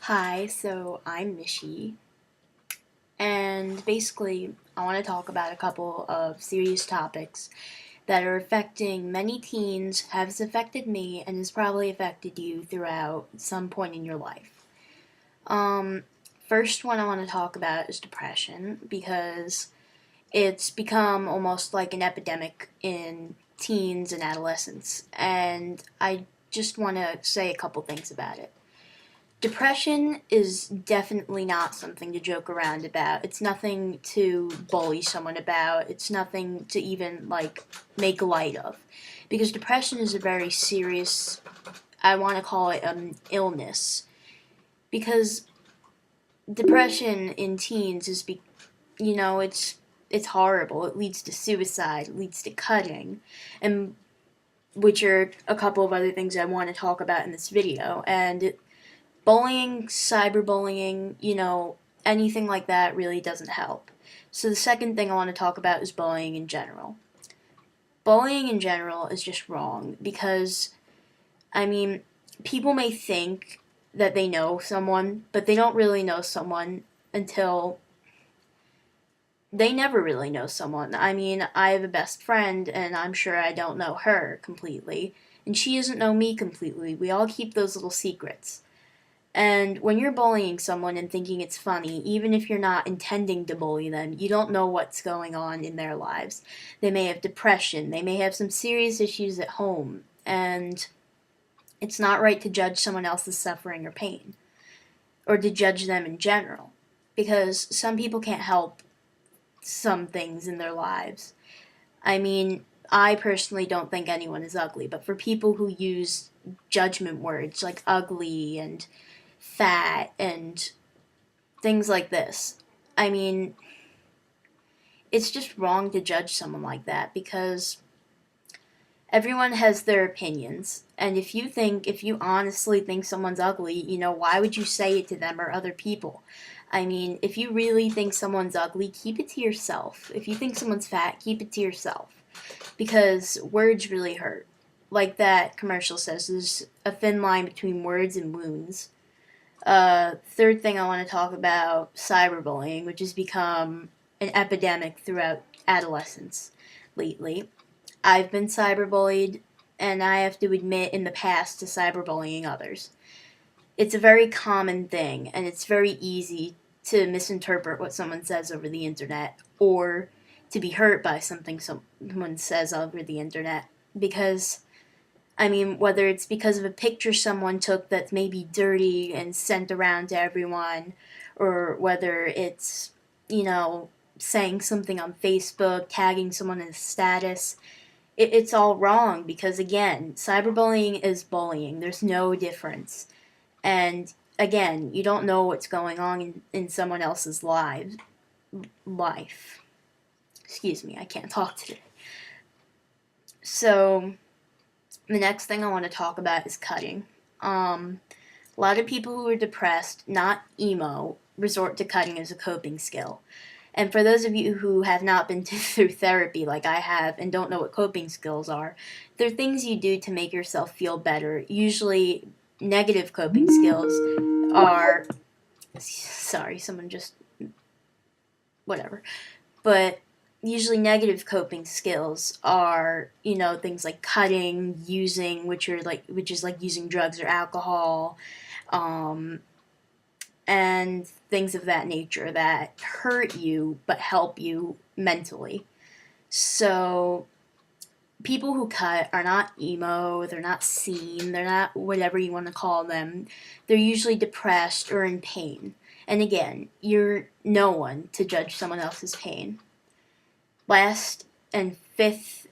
Hi, so I'm Mishi, and basically, I want to talk about a couple of serious topics that are affecting many teens, has affected me, and has probably affected you throughout some point in your life. Um, First one I want to talk about is depression because it's become almost like an epidemic in teens and adolescents, and I just want to say a couple things about it. Depression is definitely not something to joke around about. It's nothing to bully someone about. It's nothing to even make light of. Because depression is a very serious, I want to call it an illness. Because depression in teens it's horrible. It leads to suicide, it leads to cutting, and which are a couple of other things I want to talk about in this video. And bullying, cyberbullying, anything like that really doesn't help. So the second thing I want to talk about is bullying in general. Bullying in general is just wrong because, I mean, people may think that they know someone, but they don't really know someone until they never really know someone. I mean, I have a best friend, and I'm sure I don't know her completely, and she doesn't know me completely. We all keep those little secrets. And when you're bullying someone and thinking it's funny, even if you're not intending to bully them, you don't know what's going on in their lives. They may have depression, they may have some serious issues at home, and it's not right to judge someone else's suffering or pain, or to judge them in general, because some people can't help some things in their lives. I mean, I personally don't think anyone is ugly, but for people who use judgment words like ugly and fat and things like this. I mean, it's just wrong to judge someone like that because everyone has their opinions. And if you honestly think someone's ugly, why would you say it to them or other people? I mean, if you really think someone's ugly, keep it to yourself. If you think someone's fat, keep it to yourself. Because words really hurt. Like that commercial says, there's a thin line between words and wounds. Third thing I want to talk about cyberbullying, which has become an epidemic throughout adolescence lately. I've been cyberbullied, and I have to admit in the past to cyberbullying others. It's a very common thing, and it's very easy to misinterpret what someone says over the internet or to be hurt by something someone says over the internet because whether it's because of a picture someone took that's maybe dirty and sent around to everyone, or whether it's, saying something on Facebook, tagging someone in a status, it's all wrong because, again, cyberbullying is bullying. There's no difference. And, again, you don't know what's going on in someone else's life. Excuse me, I can't talk today. So, the next thing I want to talk about is cutting. A lot of people who are depressed, not emo, resort to cutting as a coping skill. And for those of you who have not been through therapy like I have and don't know what coping skills are, they're things you do to make yourself feel better. Usually, negative coping skills are. Sorry, someone just. Whatever. But usually negative coping skills are, things like cutting, using, which is like using drugs or alcohol, um, and things of that nature that hurt you but help you mentally. So people who cut are not emo, they're not seen, they're not whatever you want to call them. They're usually depressed or in pain. And again, you're no one to judge someone else's pain. Last and fifth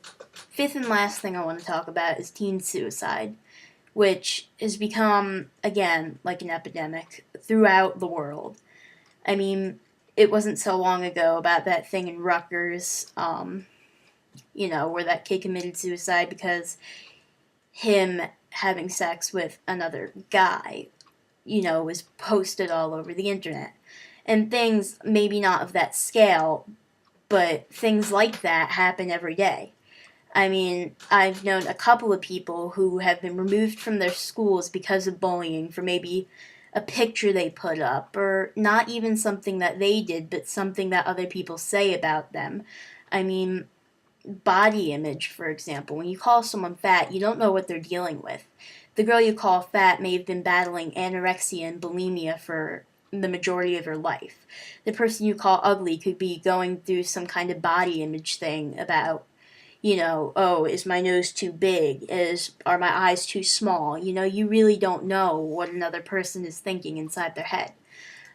and last thing I want to talk about is teen suicide, which has become, again, like an epidemic throughout the world. I mean, it wasn't so long ago about that thing in Rutgers, where that kid committed suicide because him having sex with another guy, was posted all over the internet. And things, maybe not of that scale, but things like that happen every day. I mean, I've known a couple of people who have been removed from their schools because of bullying for maybe a picture they put up, or not even something that they did, but something that other people say about them. I mean, body image, for example. When you call someone fat, you don't know what they're dealing with. The girl you call fat may have been battling anorexia and bulimia for the majority of her life. The person you call ugly could be going through some kind of body image thing about, oh, is my nose too big? Are my eyes too small? You really don't know what another person is thinking inside their head.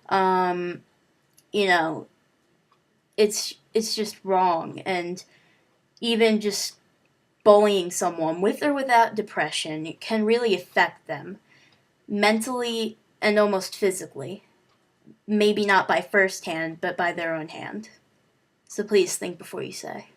Um, you know, it's just wrong, and even just bullying someone with or without depression, it can really affect them mentally and almost physically. Maybe not by first hand, but by their own hand. So please think before you say.